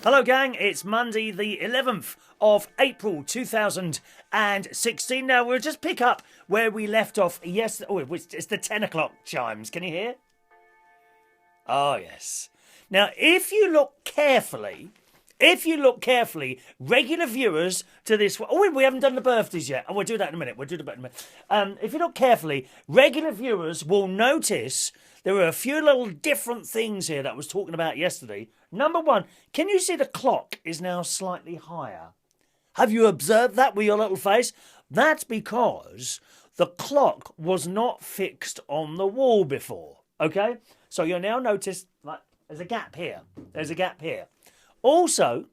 Hello, gang. It's Monday, the 11th of April 2016. Now, we'll just pick up where we left off yesterday. Oh, it's the 10 o'clock chimes. Can you hear? Oh, yes. Now, if you look carefully, regular viewers to this... Oh, we haven't done the birthdays yet. Oh, we'll do that in a minute. If you look carefully, regular viewers will notice there are a few little different things here that I was talking about yesterday. Number one, can you see the clock is now slightly higher? Have you observed that with your little face? That's because the clock was not fixed on the wall before, okay? So you'll now notice, like, there's a gap here. Also,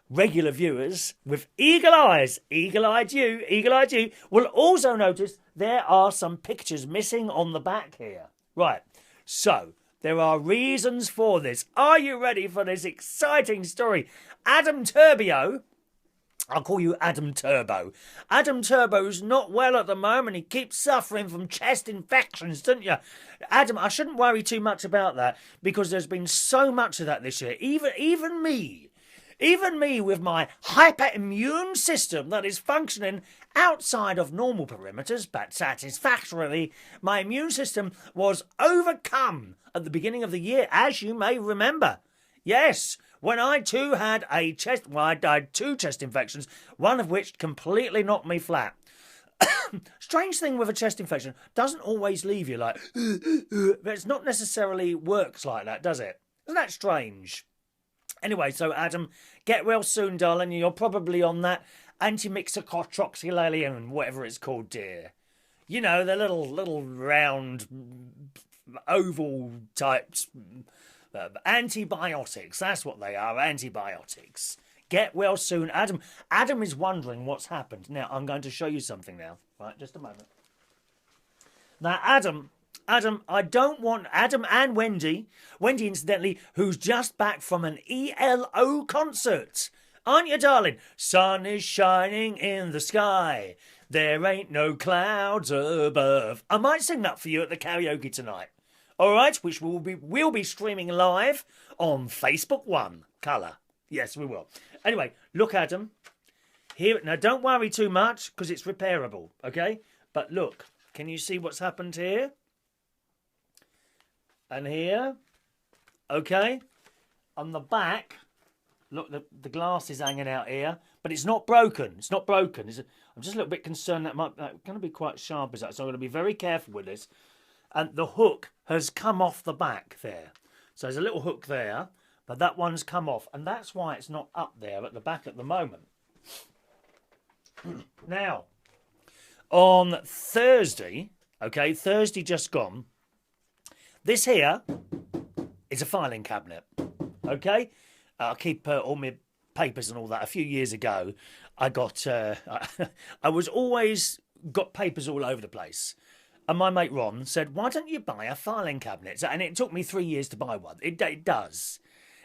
regular viewers with eagle-eyed you, will also notice there are some pictures missing on the back here. Right, so there are reasons for this. Are you ready for this exciting story? Adam Turbio, I'll call you Adam Turbo. Adam Turbo's not well at the moment. He keeps suffering from chest infections, don't you? Adam, I shouldn't worry too much about that because there's been so much of that this year. Even me with my hyperimmune system that is functioning outside of normal perimeters, but satisfactorily, my immune system was overcome at the beginning of the year, as you may remember. Yes, when I too had I died 2 chest infections, one of which completely knocked me flat. Strange thing with a chest infection, doesn't always leave you like, but it's not necessarily works like that, does it? Isn't that strange? Anyway, so Adam, get well soon, darling. You're probably on that antimixocotroxylallium, whatever it's called, dear. You know, the little round oval types antibiotics. That's what they are, antibiotics. Get well soon, Adam. Adam is wondering what's happened. Now, I'm going to show you something now. Right, just a moment. Now, Adam, I don't want Adam and Wendy, incidentally, who's just back from an ELO concert. Aren't you, darling? Sun is shining in the sky. There ain't no clouds above. I might sing that for you at the karaoke tonight. All right, which we'll be streaming live on Facebook One Colour. Yes, we will. Anyway, look, Adam. Here, now, don't worry too much because it's repairable, okay? But look, can you see what's happened here? And here, okay? On the back, look, the glass is hanging out here, but it's not broken. I'm just a little bit concerned that might going to be quite sharp as that, so I'm going to be very careful with this. And the hook has come off the back there. So there's a little hook there, but that one's come off. And that's why it's not up there at the back at the moment. Now, on Thursday, okay, Thursday just gone, this here is a filing cabinet, okay? I keep all my papers and all that. A few years ago, I got, I was always got papers all over the place. And my mate Ron said, why don't you buy a filing cabinet? And it took me 3 years to buy one. It does.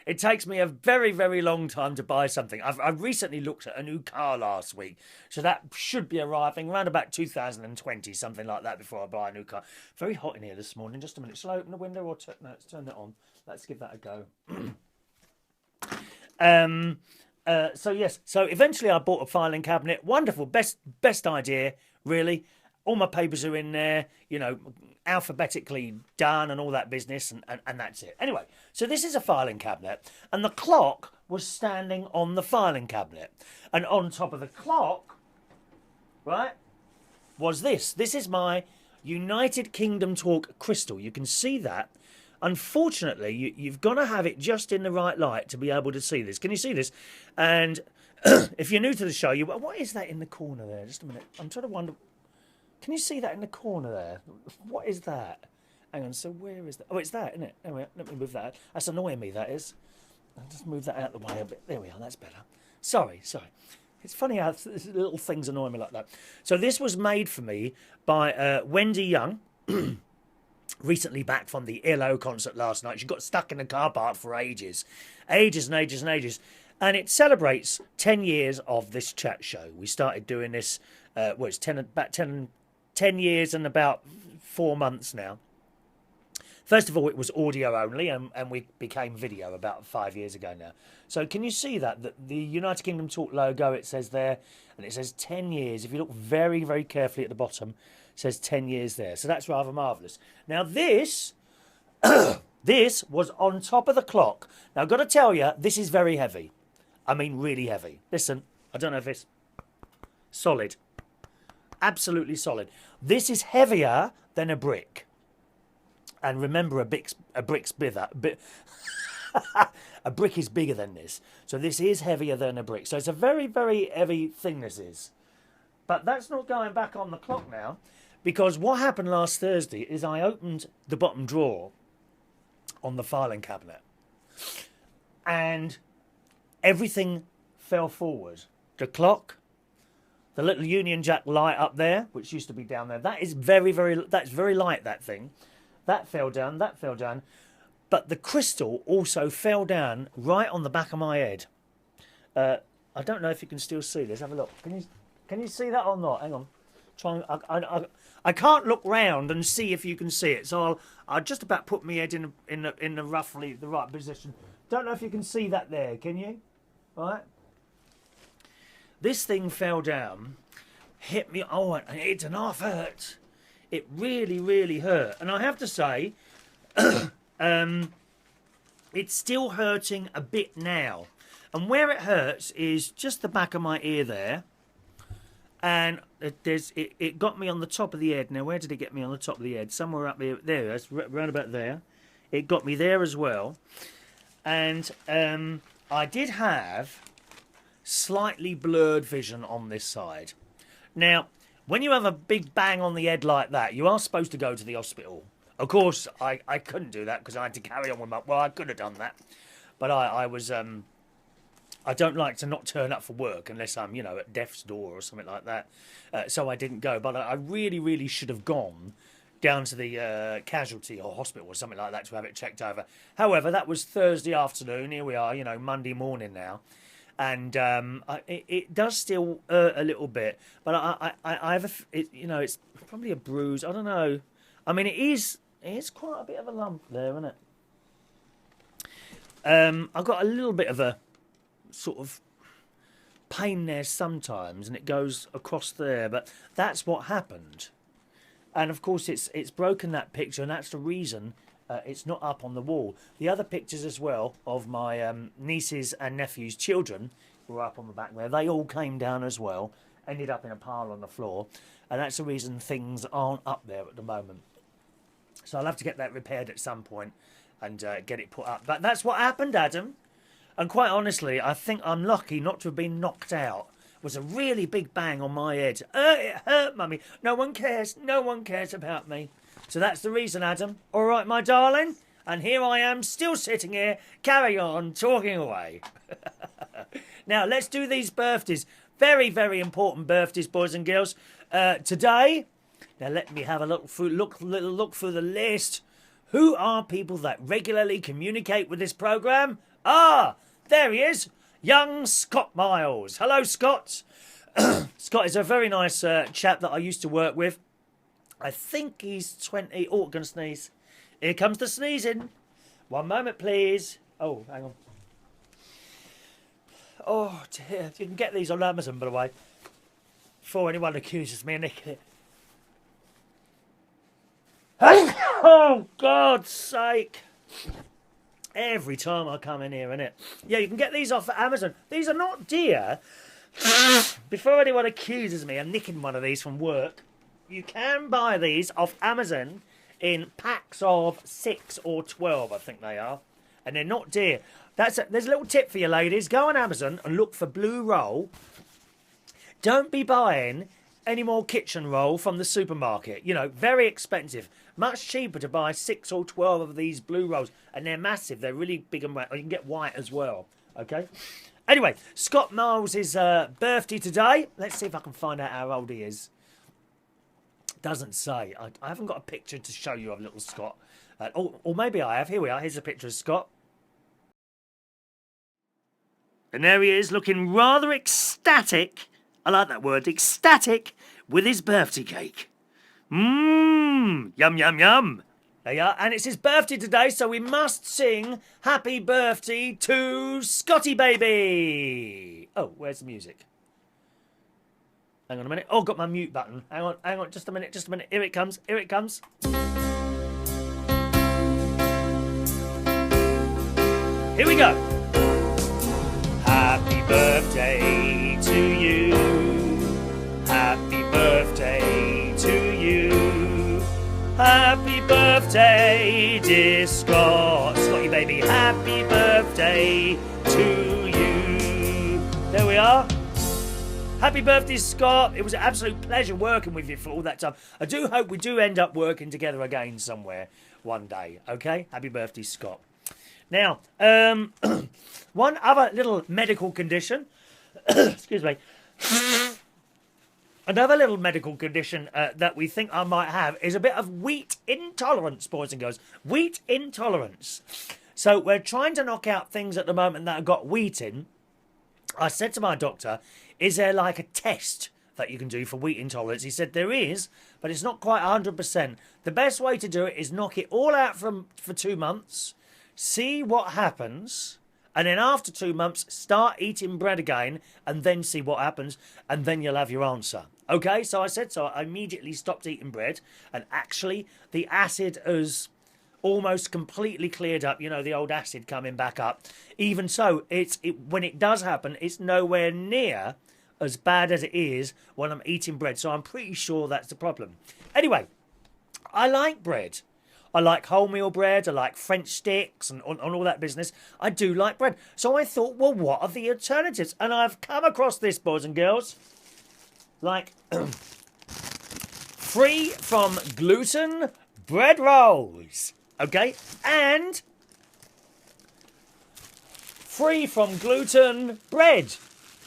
It takes me a very, very long time to buy something. I've recently looked at a new car last week. So that should be arriving around about 2020, something like that, before I buy a new car. Very hot in here this morning. Just a minute. Shall I open the window or no, let's turn it on. Let's give that a go. So yes. So eventually I bought a filing cabinet. Wonderful. Best idea, really. All my papers are in there, you know, alphabetically done and all that business, and that's it. Anyway, so this is a filing cabinet, and the clock was standing on the filing cabinet. And on top of the clock, right, was this. This is my United Kingdom Talk crystal. You can see that. Unfortunately, you've got to have it just in the right light to be able to see this. Can you see this? And if you're new to the show, what is that in the corner there? Just a minute. I'm trying to wonder... Can you see that in the corner there? What is that? Hang on, so where is that? Oh, it's that, isn't it? Anyway, let me move that. That's annoying me, that is. I'll just move that out of the way a bit. There we are, that's better. Sorry. It's funny how little things annoy me like that. So this was made for me by Wendy Young, recently back from the ELO concert last night. She got stuck in the car park for ages. And it celebrates 10 years of this chat show. We started doing this, it's 10 years and about 4 months now. First of all, it was audio only, and we became video about 5 years ago now. So can you see that the United Kingdom Talk logo, it says there, and it says 10 years. If you look very, very carefully at the bottom, it says 10 years there. So that's rather marvellous. Now this, this was on top of the clock. Now I've got to tell you, this is very heavy. I mean really heavy. Listen, I don't know if it's solid. Absolutely solid. This is heavier than a brick. And remember, a brick's bigger. A brick is bigger than this. So this is heavier than a brick. So it's a very, very heavy thing, this is. But that's not going back on the clock now. Because what happened last Thursday is I opened the bottom drawer on the filing cabinet. And everything fell forward. The clock, the little Union Jack light up there, which used to be down there, that's very light, that thing. That fell down, that fell down. But the crystal also fell down right on the back of my head. I don't know if you can still see this. Have a look. Can you see that or not? Hang on. I can't look round and see if you can see it. So I'll just about put my head in the roughly the right position. Don't know if you can see that there. Can you? Right. This thing fell down, hit me. Oh, and it did not hurt. It really, really hurt. And I have to say, it's still hurting a bit now. And where it hurts is just the back of my ear there. And it got me on the top of the head. Now, where did it get me on the top of the head? Somewhere up there. There, that's round about there. It got me there as well. And I did have slightly blurred vision on this side. Now, when you have a big bang on the head like that, you are supposed to go to the hospital. Of course, I couldn't do that because I had to carry on with my... Well, I could have done that. But I was... I don't like to not turn up for work unless I'm, at death's door or something like that. So I didn't go. But I really, really should have gone down to the casualty or hospital or something like that to have it checked over. However, that was Thursday afternoon. Here we are, Monday morning now. And it does still hurt a little bit, but I have it's probably a bruise. I don't know. I mean, it is quite a bit of a lump there, isn't it? I've got a little bit of a sort of pain there sometimes, and it goes across there. But that's what happened, and of course it's broken that picture, and that's the reason. It's not up on the wall. The other pictures as well of my nieces and nephews' children were up on the back there. They all came down as well, ended up in a pile on the floor, and that's the reason things aren't up there at the moment. So I'll have to get that repaired at some point and get it put up. But that's what happened, Adam. And quite honestly, I think I'm lucky not to have been knocked out. It was a really big bang on my head. It hurt, Mummy. No one cares. No one cares about me. So that's the reason, Adam. All right, my darling. And here I am, still sitting here, carry on, talking away. Now, let's do these birthdays. Very, very important birthdays, boys and girls. Today, now let me have a look through the list. Who are people that regularly communicate with this programme? Ah, there he is. Young Scott Miles. Hello, Scott. Scott is a very nice chap that I used to work with. I think he's 20. Oh, gonna sneeze. Here comes the sneezing. One moment, please. Oh, hang on. Oh, dear. You can get these on Amazon, by the way. Before anyone accuses me of nicking it. Oh, God's sake. Every time I come in here, innit? Yeah, you can get these off Amazon. These are not dear. Before anyone accuses me of nicking one of these from work, you can buy these off Amazon in packs of 6 or 12, I think they are. And they're not dear. There's a little tip for you, ladies. Go on Amazon and look for Blue Roll. Don't be buying any more kitchen roll from the supermarket. Very expensive. Much cheaper to buy 6 or 12 of these Blue Rolls. And they're massive. They're really big and round. You can get white as well. Okay? Anyway, Scott Miles' birthday today. Let's see if I can find out how old he is. Doesn't say. I haven't got a picture to show you of little Scott. Or maybe I have. Here we are. Here's a picture of Scott. And there he is, looking rather ecstatic. I like that word, ecstatic, with his birthday cake. Mmm, yum, yum, yum. There you are. And it's his birthday today, so we must sing happy birthday to Scotty Baby. Oh, where's the music? Hang on a minute. Oh, got my mute button. Hang on, just a minute. Here it comes. Here we go. Happy birthday to you. Happy birthday to you. Happy birthday, dear Scotty Baby. Happy birthday to you. There we are. Happy birthday, Scott. It was an absolute pleasure working with you for all that time. I do hope we do end up working together again somewhere one day. Okay? Happy birthday, Scott. Now, one other little medical condition. Excuse me. Another little medical condition that we think I might have is a bit of wheat intolerance, boys and girls. Wheat intolerance. So we're trying to knock out things at the moment that have got wheat in. I said to my doctor, is there like a test that you can do for wheat intolerance? He said there is, but it's not quite 100%. The best way to do it is knock it all out for 2 months, see what happens, and then after 2 months, start eating bread again, and then see what happens, and then you'll have your answer. Okay, so I said so. I immediately stopped eating bread, and actually the acid has almost completely cleared up. You know, the old acid coming back up. Even so, when it does happen, it's nowhere near as bad as it is when I'm eating bread. So I'm pretty sure that's the problem. Anyway, I like bread. I like wholemeal bread. I like French sticks and all that business. I do like bread. So I thought, well, what are the alternatives? And I've come across this, boys and girls. Like, free from gluten bread rolls. Okay? And free from gluten bread.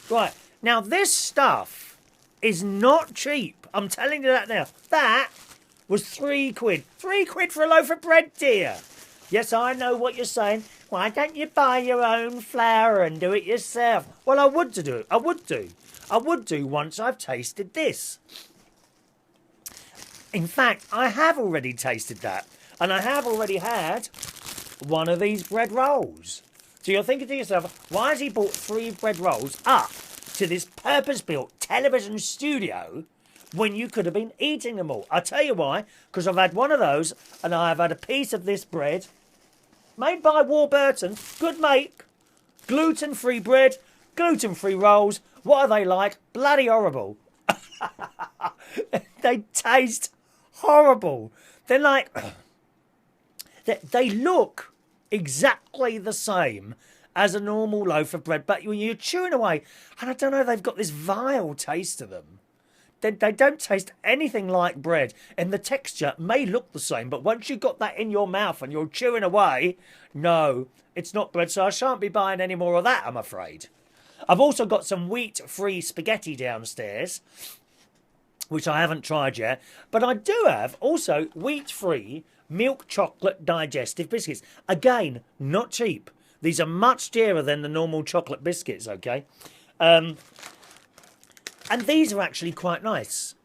Right. Now, this stuff is not cheap. I'm telling you that now. That was £3. £3 for a loaf of bread, dear. Yes, I know what you're saying. Why don't you buy your own flour and do it yourself? Well, I would do. I would do once I've tasted this. In fact, I have already tasted that. And I have already had one of these bread rolls. So you're thinking to yourself, why has he bought 3 bread rolls up to this purpose-built television studio when you could have been eating them all? I'll tell you why. Because I've had one of those and I've had a piece of this bread made by Warburton. Good make. Gluten-free bread, gluten-free rolls. What are they like? Bloody horrible. They taste horrible. They're like... They look exactly the same as a normal loaf of bread, but when you're chewing away, and I don't know, they've got this vile taste to them. They don't taste anything like bread, and the texture may look the same, but once you've got that in your mouth and you're chewing away, no, it's not bread, so I shan't be buying any more of that, I'm afraid. I've also got some wheat-free spaghetti downstairs, which I haven't tried yet, but I do have also wheat-free milk chocolate digestive biscuits. Again, not cheap. These are much dearer than the normal chocolate biscuits, okay? And these are actually quite nice.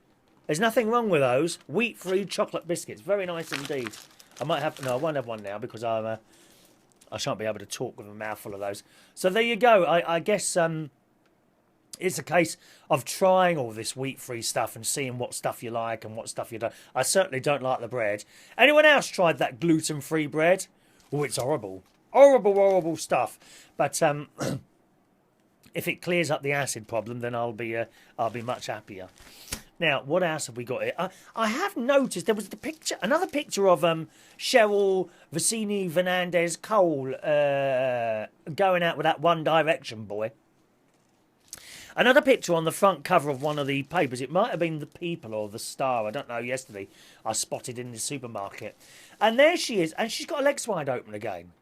There's nothing wrong with those. Wheat-free chocolate biscuits. Very nice indeed. I might have... No, I won't have one now because I shan't be able to talk with a mouthful of those. So there you go. I guess... it's a case of trying all this wheat-free stuff and seeing what stuff you like and what stuff you don't. I certainly don't like the bread. Anyone else tried that gluten-free bread? Oh, it's horrible. Horrible, horrible stuff. But if it clears up the acid problem, then I'll be much happier. Now, what else have we got here? I have noticed there was another picture of Cheryl Vicini Fernandez Cole going out with that One Direction boy. Another picture on the front cover of one of the papers. It might have been The People or The Star. I don't know. Yesterday, I spotted in the supermarket. And there she is. And she's got her legs wide open again.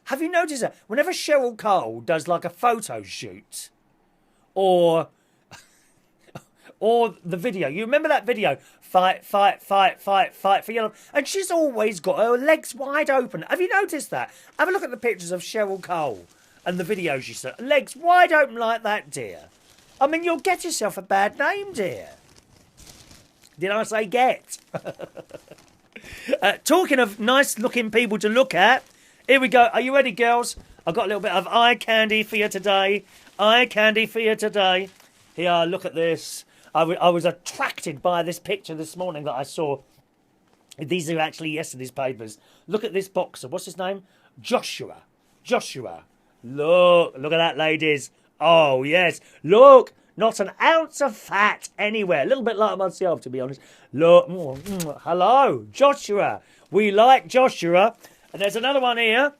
Have you noticed that? Whenever Cheryl Cole does like a photo shoot or the video. You remember that video? Fight, fight, fight, fight, fight for yellow. And she's always got her legs wide open. Have you noticed that? Have a look at the pictures of Cheryl Cole and the videos she said. Legs wide open like that, dear. I mean, you'll get yourself a bad name, dear. Did I say get? Talking of nice-looking people to look at, here we go. Are you ready, girls? I've got a little bit of eye candy for you today. Eye candy for you today. Here, look at this. I was attracted by this picture this morning that I saw. These are actually yesterday's papers. Look at this boxer. What's his name? Joshua. Joshua. Look at that, ladies. Oh, yes. Look. Not an ounce of fat anywhere. A little bit like myself, to be honest. Look. Hello, Joshua. We like Joshua. And there's another one here.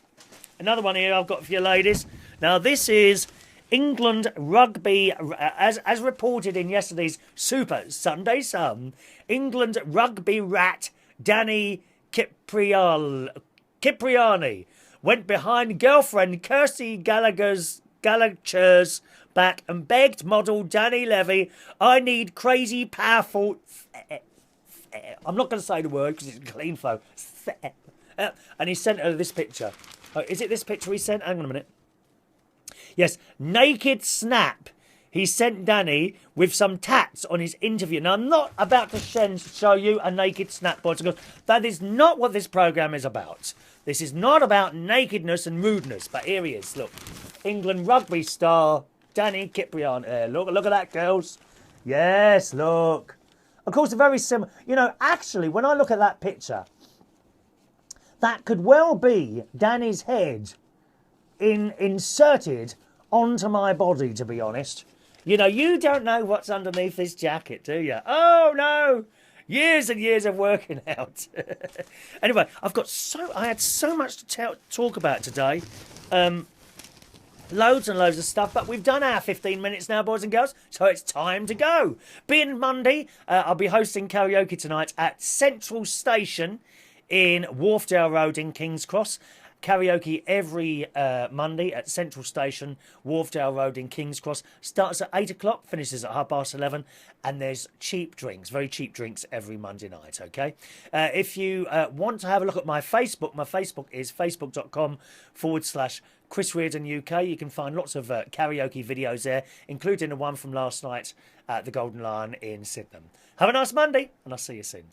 Another one here I've got for you, ladies. Now, this is England rugby, as reported in yesterday's Super Sunday Sun. England rugby rat Danny Cipriani went behind girlfriend Kirsty Gallagher's back and begged model Danny Levy, I need crazy, powerful... I'm not going to say the word because it's a clean flow. And he sent her this picture. Oh, is it this picture he sent? Hang on a minute. Yes, naked snap. He sent Danny with some tats on his interview. Now, I'm not about to show you a naked snap, boys and girls. That is not what this programme is about. This is not about nakedness and rudeness. But here he is, look. England rugby star Danny Cipriani. Look at that, girls. Yes, look. Of course, a very similar... You know, actually, when I look at that picture, that could well be Danny's head inserted onto my body, to be honest. You know, you don't know what's underneath this jacket, do you? Oh, no. Years and years of working out. Anyway, I had so much to talk about today. Loads and loads of stuff, but we've done our 15 minutes now, boys and girls, so it's time to go. Being Monday, I'll be hosting karaoke tonight at Central Station in Wharfdale Road in King's Cross. Karaoke every Monday at Central Station, Wharfdale Road in King's Cross. Starts at 8 o'clock, finishes at 11:30, and there's cheap drinks, very cheap drinks every Monday night, okay? If you want to have a look at my Facebook is facebook.com/Chris Reardon UK. You can find lots of karaoke videos there, including the one from last night at the Golden Lion in Sydenham. Have a nice Monday, and I'll see you soon.